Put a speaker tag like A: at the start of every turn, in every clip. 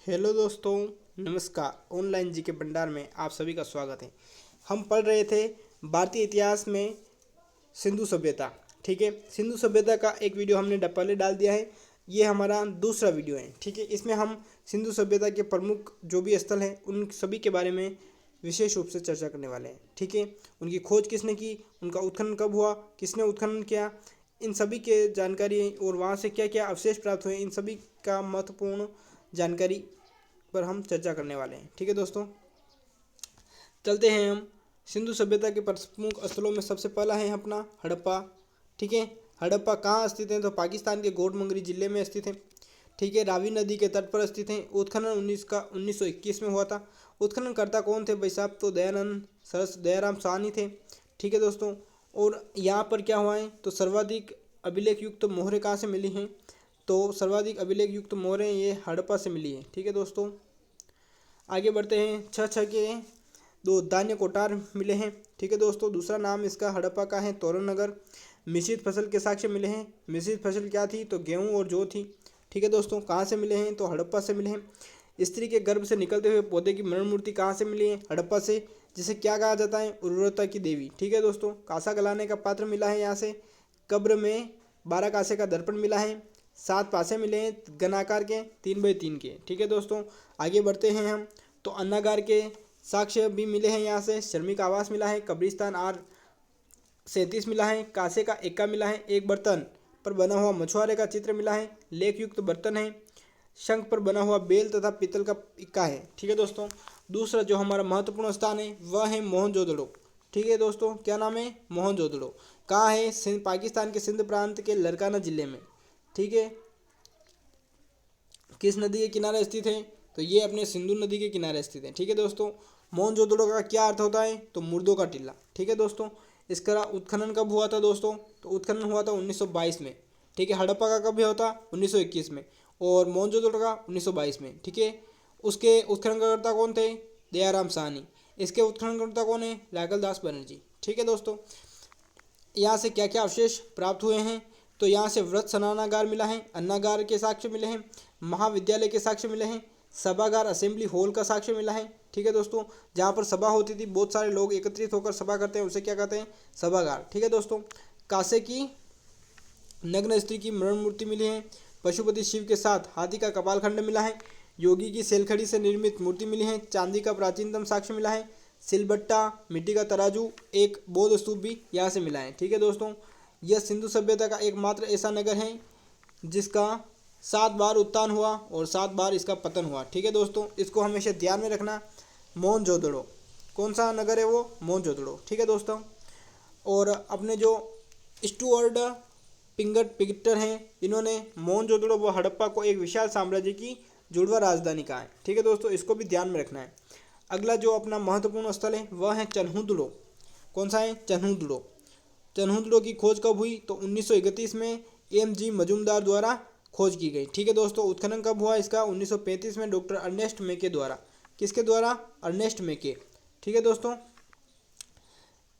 A: Hello दोस्तों, नमस्कार। Online जी के भंडार में आप सभी का स्वागत है। हम पढ़ रहे थे भारतीय इतिहास में सिंधु सभ्यता। ठीक है, सिंधु सभ्यता का एक वीडियो हमने पहले डाल दिया है। ये हमारा दूसरा वीडियो है। ठीक है, इसमें हम सिंधु सभ्यता के प्रमुख जो भी स्थल हैं उन सभी के बारे में विशेष रूप से चर्चा करने वाले हैं। ठीक है, उनकी खोज किसने की, उनका उत्खनन कब हुआ, किसने उत्खनन किया, इन सभी के जानकारी और वहाँ से क्या क्या अवशेष प्राप्त हुए, इन सभी का महत्वपूर्ण जानकारी पर हम चर्चा करने वाले हैं। ठीक है दोस्तों, चलते हैं हम। सिंधु सभ्यता के प्रमुख स्थलों में सबसे पहला है अपना हड़प्पा। ठीक है, हड़प्पा कहाँ स्थित है तो पाकिस्तान के गोडमंगरी जिले में स्थित है। ठीक है, रावी नदी के तट पर स्थित है। उत्खनन 1921 में हुआ था। उत्खननकर्ता कौन थे भाई साहब, तो दयानंद सरस दयाराम साहनी थे। ठीक है दोस्तों, और यहाँ पर क्या हुआ है तो सर्वाधिक अभिलेख युक्त मोहरें कहाँ से मिली हैं, तो सर्वाधिक अभिलेख युक्त मोहरें ये हड़प्पा से मिली है। ठीक है दोस्तों, आगे बढ़ते हैं। छः के दो धान्य कोठार मिले हैं। ठीक है दोस्तों, दूसरा नाम इसका हड़प्पा का है तोरण नगर। मिश्रित फसल के साक्ष्य मिले हैं। मिश्रित फसल क्या थी तो गेहूं और जौ थी। ठीक है दोस्तों, कहाँ से मिले हैं तो हड़प्पा से मिले हैं। स्त्री के गर्भ से निकलते हुए पौधे की मरण मूर्ति कहाँ से मिली है, हड़प्पा से, जिसे क्या कहा जाता है, उर्वरता की देवी। ठीक है दोस्तों, कांसा गलाने का पात्र मिला है यहाँ से। कब्र में 12 कांसे का दर्पण मिला है। 7 पासे मिले हैं घनाकार के 3x3 के। ठीक है दोस्तों, आगे बढ़ते हैं हम। तो अन्नागार के साक्ष्य भी मिले हैं यहाँ से। श्रमिक आवास मिला है। कब्रिस्तान R37 मिला है। कांसे का एक्का मिला है। एक बर्तन पर बना हुआ मछुआरे का चित्र मिला है। लेख युक्त बर्तन है। शंख पर बना हुआ बेल तथा पीतल का इक्का है। ठीक है दोस्तों, दूसरा जो हमारा महत्वपूर्ण स्थान है वह है मोहनजोदड़ो। ठीक है दोस्तों, क्या नाम है, मोहनजोदड़ो। कहाँ है, पाकिस्तान के सिंध प्रांत के लरकाना जिले में। ठीक है, किस नदी के किनारे स्थित है तो ये अपने सिंधु नदी के किनारे स्थित है। ठीक है दोस्तों, मोहनजोदड़ो का क्या अर्थ होता है तो मुर्दों का टीला। ठीक है दोस्तों, इसका उत्खनन कब हुआ था दोस्तों, तो उत्खनन हुआ था 1922 में। ठीक है, हड़प्पा का कब हुआ था 1921 में, और मोहनजोदड़ो का 1922 में। ठीक है, उसके उत्खननकर्ता कौन थे, दयाराम साहनी। इसके उत्खननकर्ता कौन है, लायकल दास बनर्जी। ठीक है दोस्तों, यहाँ से क्या क्या अवशेष प्राप्त हुए हैं तो यहाँ से व्रत स्नानागार मिला है। अन्नागार के साक्ष्य मिले हैं। महाविद्यालय के साक्ष्य मिले हैं। सभागार असेंबली हॉल का साक्ष्य मिला है। ठीक है दोस्तों, जहाँ पर सभा होती थी, बहुत सारे लोग एकत्रित होकर सभा करते हैं, उसे क्या कहते हैं, सभागार। ठीक है दोस्तों, कांसे की नग्न स्त्री की मरण मूर्ति मिली है। पशुपति शिव के साथ हाथी का कपालखंड मिला है। योगी की सेलखड़ी से निर्मित मूर्ति मिली है। चांदी का प्राचीनतम साक्ष्य मिला है। सिलबट्टा, मिट्टी का तराजू, एक बौद्ध स्तूप भी यहाँ से मिला है। ठीक है दोस्तों, यह सिंधु सभ्यता का एकमात्र ऐसा नगर है जिसका 7 बार उत्थान हुआ और 7 बार इसका पतन हुआ। ठीक है दोस्तों, इसको हमेशा ध्यान में रखना। मोहनजोदड़ो कौन सा नगर है, वो मोहनजोदड़ो। ठीक है दोस्तों, और अपने जो स्टुअर्ड पिंगट हैं, इन्होंने मोहनजोदड़ो व हड़प्पा को एक विशाल साम्राज्य की जुड़वा राजधानी कहा है। ठीक है दोस्तों, इसको भी ध्यान में रखना है। अगला जो अपना महत्वपूर्ण स्थल है वह है चन्हुदड़ो। कौन सा है, चन्हुदड़ो। चन्हुदड़ो की खोज कब हुई तो 1931 में M.G. मजूमदार द्वारा खोज की गई। ठीक है दोस्तों, उत्खनन कब हुआ इसका 1935 में डॉक्टर अर्नेस्ट मेके द्वारा। किसके द्वारा, अर्नेस्ट मेके। ठीक है दोस्तों,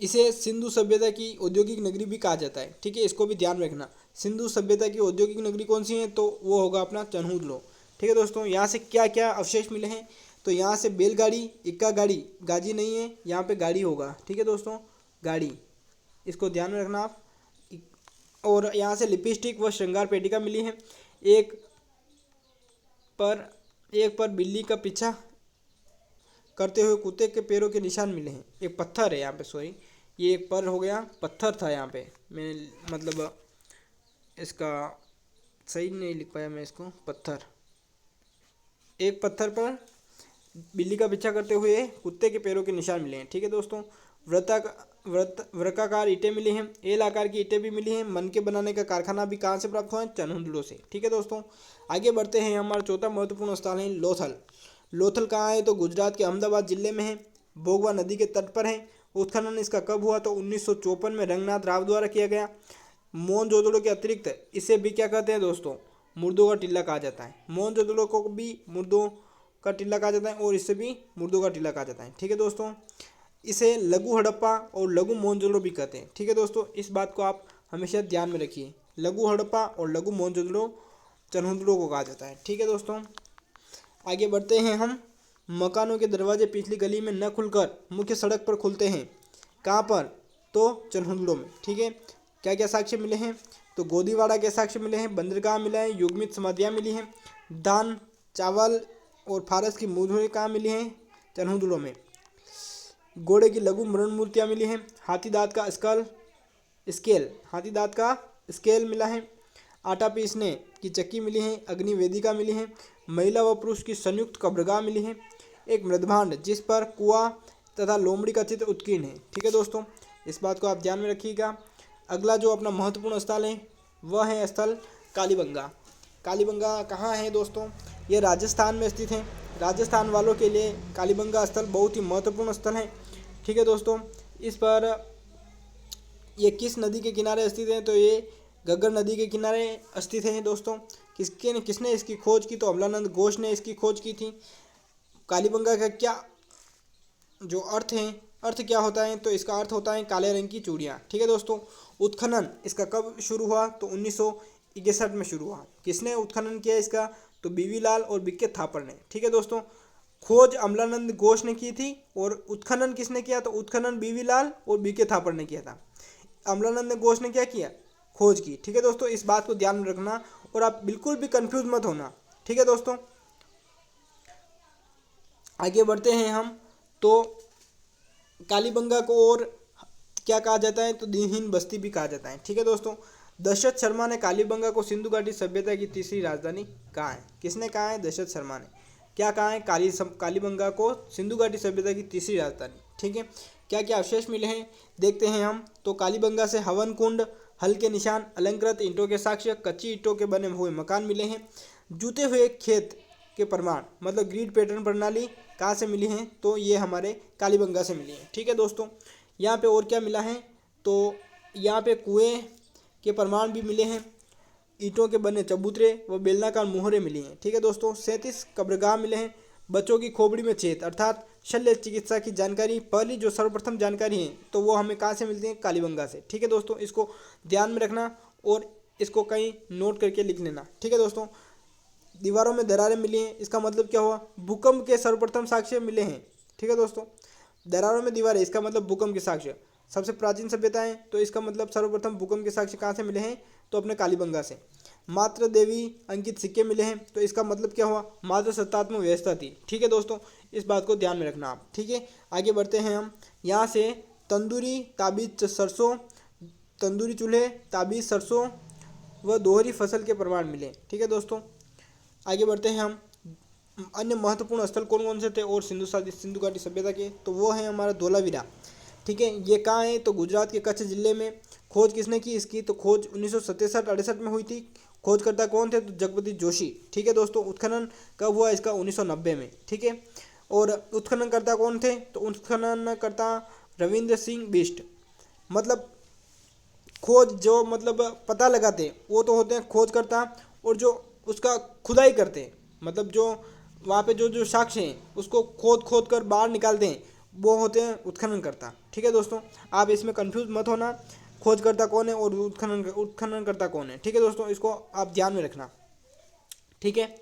A: इसे सिंधु सभ्यता की औद्योगिक नगरी भी कहा जाता है। ठीक है, इसको भी ध्यान में रखना। सिंधु सभ्यता की औद्योगिक नगरी कौन सी है तो वो होगा अपना चन्हुदड़ो। ठीक है दोस्तों, यहाँ से क्या क्या अवशेष मिले हैं तो यहाँ से बैलगाड़ी, इक्का गाड़ी, गाजी नहीं है, यहाँ पे गाड़ी होगा। ठीक है दोस्तों, गाड़ी, इसको ध्यान में रखना आप। और यहाँ से लिपस्टिक व श्रृंगार पेटिका मिली है। एक पर बिल्ली का पीछा करते हुए कुत्ते के पैरों के निशान मिले हैं। एक पत्थर है यहाँ पे, सॉरी, ये एक पर हो गया, पत्थर था यहाँ पे, मैं मतलब इसका सही नहीं लिख पाया मैं इसको, पत्थर, एक पत्थर पर बिल्ली का पीछा करते हुए कुत्ते के पैरों के निशान मिले हैं। ठीक है दोस्तों, वृत्ताकार ईंटें मिली हैं। एल आकार की ईंटें भी मिली हैं। मन के बनाने का कारखाना भी कहाँ से प्राप्त हुआ है, चन्हुदड़ो से। ठीक है दोस्तों, आगे बढ़ते हैं। हमारा चौथा महत्वपूर्ण स्थान है लोथल। लोथल कहाँ है तो गुजरात के अहमदाबाद जिले में है। भोगवा नदी के तट पर है। उत्खनन इसका कब हुआ तो 1954 में रंगनाथ राव द्वारा किया गया। मोहनजोदड़ो के अतिरिक्त इसे भी क्या कहते हैं दोस्तों, मुर्दों का टीला कहा जाता है। मोहनजोदड़ो को भी मुर्दों का टीला कहा जाता है और इससे भी मुर्दों का टीला कहा जाता है। ठीक है दोस्तों, इसे लघु हड़प्पा और लघु मोहनजोदड़ो भी कहते हैं। ठीक है दोस्तों, इस बात को आप हमेशा ध्यान में रखिए। लघु हड़प्पा और लघु मोहनजोदड़ो चन्हुदड़ो को कहा जाता है। ठीक है दोस्तों, आगे बढ़ते हैं हम। मकानों के दरवाजे पिछली गली में न खुलकर मुख्य सड़क पर खुलते हैं। कहाँ पर? तो चनहुदड़ो में। ठीक है, क्या क्या साक्ष्य मिले हैं? तो गोदीवाड़ा के साक्ष्य मिले हैं, बंदरगाह मिला है, युग्मित समाधियाँ मिली हैं, दान चावल और फारस की मुद्राएं कहाँ मिली हैं? चनहुदड़ो में। घोड़े की लघु मरण मूर्तियाँ मिली हैं, हाथी दांत का हाथी दांत का स्केल मिला है, आटा पीसने की चक्की मिली है, अग्नि वेदिका मिली है, महिला व पुरुष की संयुक्त कब्रगाह मिली है, एक मृदभांड जिस पर कुआं तथा लोमड़ी का चित्र उत्कीर्ण है। ठीक है दोस्तों, इस बात को आप ध्यान में रखिएगा। अगला जो अपना महत्वपूर्ण स्थल है वह है स्थल कालीबंगा। कालीबंगा कहाँ है दोस्तों? ये राजस्थान में स्थित है। राजस्थान वालों के लिए कालीबंगा स्थल बहुत ही महत्वपूर्ण स्थल है। ठीक है दोस्तों, इस पर ये किस नदी के किनारे स्थित है? तो ये घग्गर नदी के किनारे स्थित है दोस्तों। किसने इसकी खोज की? तो अमलानंद घोष ने इसकी खोज की थी। कालीबंगा का क्या जो अर्थ क्या होता है? तो इसका अर्थ होता है काले रंग की चूड़ियाँ। ठीक है दोस्तों, उत्खनन इसका कब शुरू हुआ? तो 1961 में शुरू हुआ। किसने उत्खनन किया इसका? तो बीवी लाल और बीके थापर ने। ठीक है दोस्तों, खोज अमलानंद घोष ने की थी और उत्खनन किसने किया? तो उत्खनन बीवी लाल और बीके थापर ने किया था। अमलानंद घोष ने क्या किया? खोज की। ठीक है दोस्तों, इस बात को ध्यान में रखना और आप बिल्कुल भी कंफ्यूज मत होना। ठीक है दोस्तों, आगे बढ़ते हैं हम। तो कालीबंगा को और क्या कहा जाता है? तो दिनहीन बस्ती भी कहा जाता है। ठीक है दोस्तों, दशरथ शर्मा ने कालीबंगा को सिंधु घाटी सभ्यता की तीसरी राजधानी कहा है। किसने कहा है? दशरथ शर्मा ने। क्या कहा है? कालीबंगा को सिंधु घाटी सभ्यता की तीसरी राजधानी। ठीक है, क्या क्या अवशेष मिले हैं देखते हैं हम। तो कालीबंगा से हवन कुंड, हल के निशान, अलंकृत ईंटों के साक्ष्य, कच्ची ईंटों के बने हुए मकान मिले हैं, जूते हुए खेत के प्रमाण मतलब ग्रिड पैटर्न प्रणाली कहाँ से मिली हैं? तो ये हमारे कालीबंगा से मिली है। ठीक है दोस्तों, यहाँ पे और क्या मिला है? तो यहाँ पे कुएं के प्रमाण भी मिले हैं, ईंटों के बने चबूतरे व बेलनाकार मोहरें मिली हैं। ठीक है दोस्तों, 37 कब्रगाह मिले हैं, बच्चों की खोपड़ी में छेद अर्थात शल्य चिकित्सा की जानकारी, पहली जो सर्वप्रथम जानकारी है तो वो हमें कहाँ से मिलती है? कालीबंगा से। ठीक है दोस्तों, इसको ध्यान में रखना और इसको कहीं नोट करके लिख लेना। ठीक है दोस्तों, दीवारों में दरारें मिली हैं, इसका मतलब क्या हुआ? भूकंप के सर्वप्रथम साक्ष्य मिले हैं। ठीक है दोस्तों, दरारों में दीवारें इसका मतलब भूकंप के साक्ष्य। सबसे प्राचीन सभ्यताएं तो इसका मतलब सर्वप्रथम भूकंप के साक्ष्य कहाँ से मिले हैं? तो अपने कालीबंगा से। मात्र देवी अंकित सिक्के मिले हैं, तो इसका मतलब क्या हुआ? मात्र सत्तात्मक व्यवस्था थी। ठीक है दोस्तों, इस बात को ध्यान में रखना आप। ठीक है, आगे बढ़ते हैं हम। यहाँ से तंदूरी ताबीज सरसों, तंदूरी चूल्हे, ताबीज सरसों व दोहरी फसल के प्रमाण मिले। ठीक है दोस्तों, आगे बढ़ते हैं हम। अन्य महत्वपूर्ण स्थल कौन कौन से थे और सिंधु घाटी सभ्यता के? तो वो है हमारा धोलावीरा। ठीक है, ये कहाँ है? तो गुजरात के कच्छ जिले में। खोज किसने की इसकी? तो खोज 1967-68 में हुई थी। खोजकर्ता कौन थे? तो जगपति जोशी। ठीक है दोस्तों, उत्खनन कब हुआ इसका? 1990 में। ठीक है, और उत्खननकर्ता कौन थे? तो उत्खननकर्ता रविंद्र सिंह बिष्ट। मतलब खोज जो मतलब पता लगाते वो तो होते हैं खोजकर्ता, और जो उसका खुदाई करते हैं मतलब जो वहाँ पे जो साक्ष्य हैं उसको खोद खोद कर बाहर निकालते हैं वो होते हैं उत्खननकर्ता। ठीक है दोस्तों, आप इसमें कंफ्यूज मत होना, खोजकर्ता कौन है और उत्खननकर्ता कौन है। ठीक है दोस्तों, इसको आप ध्यान में रखना। ठीक है,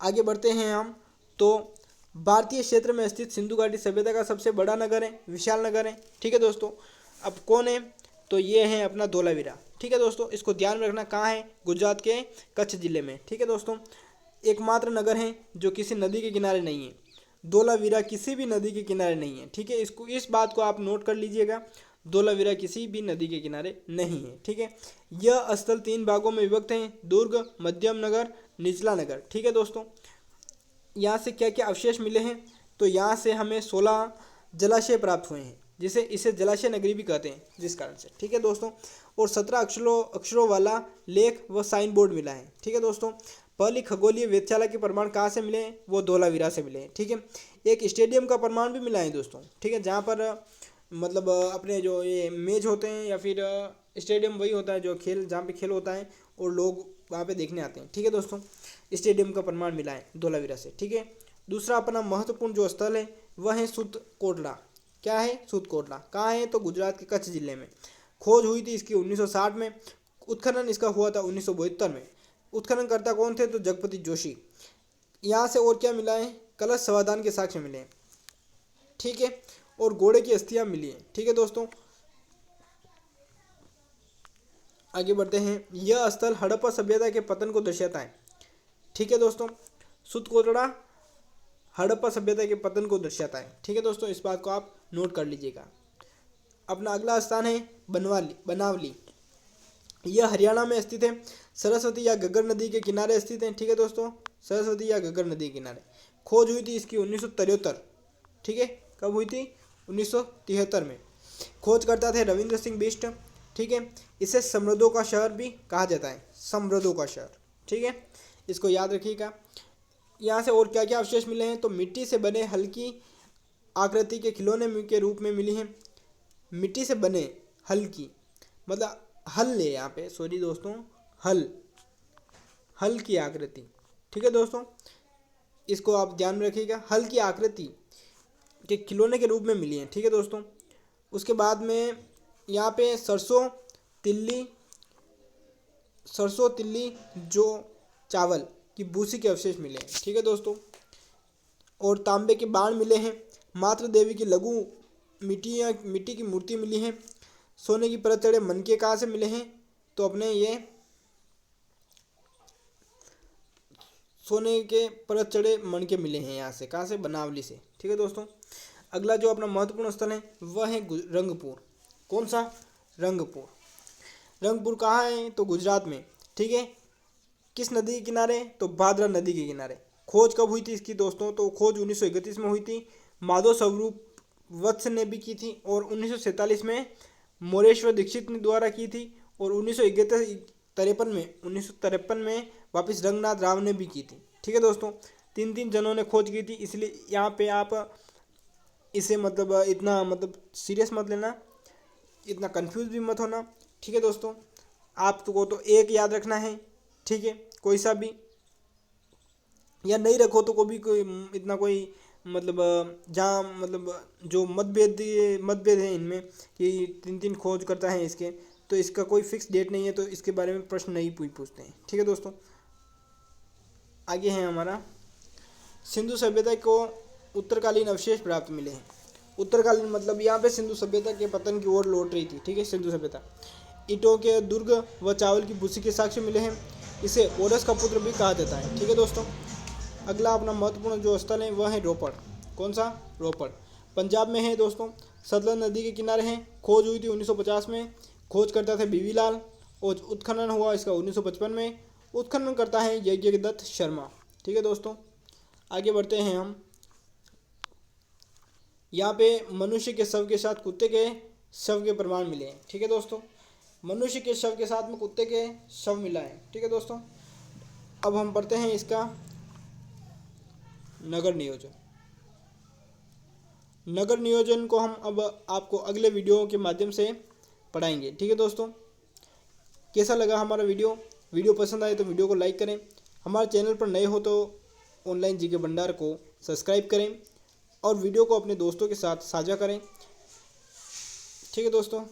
A: आगे बढ़ते हैं हम। तो भारतीय क्षेत्र में स्थित सिंधु घाटी सभ्यता का सबसे बड़ा नगर है, विशाल नगर है। ठीक है दोस्तों, अब कौन है? तो ये है अपना धोलावीरा। ठीक है दोस्तों, इसको ध्यान में रखना। कहाँ है? गुजरात के कच्छ जिले में। ठीक है दोस्तों, एकमात्र नगर है जो किसी नदी के किनारे नहीं है। धोलावीरा किसी भी नदी के किनारे नहीं है। ठीक है, इसको इस बात को आप नोट कर लीजिएगा, धोलावीरा किसी भी नदी के किनारे नहीं है। ठीक है, यह स्थल 3 भागों में विभक्त है, दुर्ग, मध्यम नगर, निचला नगर। ठीक है दोस्तों, यहाँ से क्या क्या अवशेष मिले हैं? तो यहाँ से हमें 16 जलाशय प्राप्त हुए हैं, जिसे इसे जलाशय नगरी भी कहते हैं जिस कारण से। ठीक है दोस्तों, और 17 अक्षरों वाला लेख व साइन बोर्ड मिला है। ठीक है दोस्तों, पहली खगोलीय वेधशाला के प्रमाण कहाँ से मिले हैं? वो धोलावीरा से मिले हैं। ठीक है, एक स्टेडियम का प्रमाण भी मिला है दोस्तों। ठीक है, जहाँ पर मतलब अपने जो ये मैच होते हैं या फिर स्टेडियम वही होता है जो खेल जहाँ पे खेल होता है और लोग वहाँ पे देखने आते हैं। ठीक है दोस्तों, स्टेडियम का प्रमाण मिला है धोलावीरा से। ठीक है, दूसरा अपना महत्वपूर्ण जो स्थल है वह है सूत कोटला। क्या है? सूत कोटला। कहाँ है? तो गुजरात के कच्छ जिले में। खोज हुई थी इसकी 1960 में, उत्खनन इसका हुआ था 1972 में। उत्खननकर्ता कौन थे? तो जगपति जोशी। यहाँ से और क्या मिला है, कलश समाधान के साक्ष्य मिले हैं, ठीक है, और घोड़े की अस्थियां मिली हैं, ठीक है दोस्तों। आगे बढ़ते हैं। यह स्थल हड़प्पा सभ्यता के पतन को दर्शाता है, ठीक है दोस्तों। सुतकोटड़ा हड़प्पा सभ्यता के पतन को दर्शाता है, ठीक है दोस्तों, इस बात को आप नोट कर लीजिएगा। अपना अगला स्थान है बनावली। यह हरियाणा में स्थित है, सरस्वती या घग्गर नदी के किनारे स्थित है, ठीक है दोस्तों, सरस्वती या घग्गर नदी के किनारे। खोज हुई थी इसकी 1973, ठीक है, कब हुई थी, 1973 में। खोज करता थे रविंद्र सिंह बिष्ट, ठीक है। इसे समृद्धों का शहर भी कहा जाता है, समृद्धों का शहर, ठीक है, इसको याद रखिएगा। यहाँ से और क्या क्या अवशेष मिले हैं, तो मिट्टी से बने हल्की आकृति के खिलौने के रूप में मिली हैं। मिट्टी से बने हल्की मतलब हल ले यहाँ पे, सॉरी दोस्तों, हल की आकृति, ठीक है दोस्तों, इसको आप ध्यान में रखिएगा। हल की आकृति के खिलौने के रूप में मिली हैं, ठीक है दोस्तों। उसके बाद में यहाँ पे सरसों तिल्ली जो चावल की भूसी के अवशेष मिले हैं, ठीक है दोस्तों। और तांबे के बाण मिले हैं। मातृ देवी की लघु मिट्टी की मूर्ति मिली है। सोने की परत चढ़े मनके कहाँ से मिले हैं, तो अपने ये सोने के परत चढ़े मनके मिले हैं, यहाँ से कहाँ से, बनावली से, ठीक है दोस्तों। अगला जो अपना महत्वपूर्ण स्थल है वह है रंगपुर। कौन सा, रंगपुर कहाँ है, तो गुजरात में, ठीक है। किस नदी के किनारे, तो भादरा नदी के किनारे। खोज कब हुई थी इसकी दोस्तों, तो खोज 1931 में हुई थी, माधव स्वरूप वत्स ने भी की थी, और 1947 में मोरेश्वर दीक्षित ने द्वारा की थी, और 1953 में वापस रंगनाथ राव ने भी की थी, ठीक है दोस्तों। तीन जनों ने खोज की थी, इसलिए यहाँ पे आप इसे मतलब इतना मतलब सीरियस मत लेना, इतना कंफ्यूज भी मत होना, ठीक है दोस्तों। आपको तो एक याद रखना है, ठीक है, कोई सा भी, या नहीं रखो तो कोई इतना कोई मतलब जहाँ मतलब जो मतभेद है इनमें कि तीन खोज करता है इसके, तो इसका कोई फिक्स डेट नहीं है, तो इसके बारे में प्रश्न नहीं पूछते हैं, ठीक है दोस्तों। आगे है हमारा सिंधु सभ्यता को उत्तरकालीन अवशेष प्राप्त मिले हैं। उत्तरकालीन मतलब यहाँ पे सिंधु सभ्यता के पतन की ओर लौट रही थी, ठीक है, सिंधु सभ्यता। ईंटों के दुर्ग व चावल की भूसी के साक्ष्य मिले हैं। इसे ओरस का पुत्र भी कहा जाता है, ठीक है दोस्तों। अगला अपना महत्वपूर्ण जो स्थल है वह है रोपड़। कौन सा, रोपड़ पंजाब में है दोस्तों, सतलज नदी के किनारे हैं। खोज हुई थी 1950 में। खोज करता थे बीवी लाल, और उत्खनन हुआ इसका 1955 में। उत्खनन करता है यज्ञदत्त शर्मा, ठीक है दोस्तों। आगे बढ़ते हैं हम। यहाँ पे मनुष्य के शव के साथ कुत्ते के शव के प्रमाण मिले हैं, ठीक है दोस्तों। मनुष्य के शव के साथ में कुत्ते के शव मिला है, ठीक है दोस्तों। अब हम पढ़ते हैं इसका नगर नियोजन। नगर नियोजन को हम अब आपको अगले वीडियो के माध्यम से पढ़ाएंगे, ठीक है दोस्तों। कैसा लगा हमारा वीडियो पसंद आए तो वीडियो को लाइक करें। हमारे चैनल पर नए हो तो ऑनलाइन जीके भंडार को सब्सक्राइब करें, और वीडियो को अपने दोस्तों के साथ साझा करें, ठीक है दोस्तों।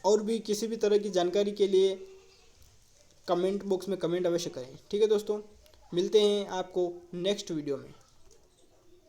A: और भी किसी भी तरह की जानकारी के लिए कमेंट बॉक्स में कमेंट अवश्य करें, ठीक है दोस्तों। मिलते हैं आपको नेक्स्ट वीडियो में।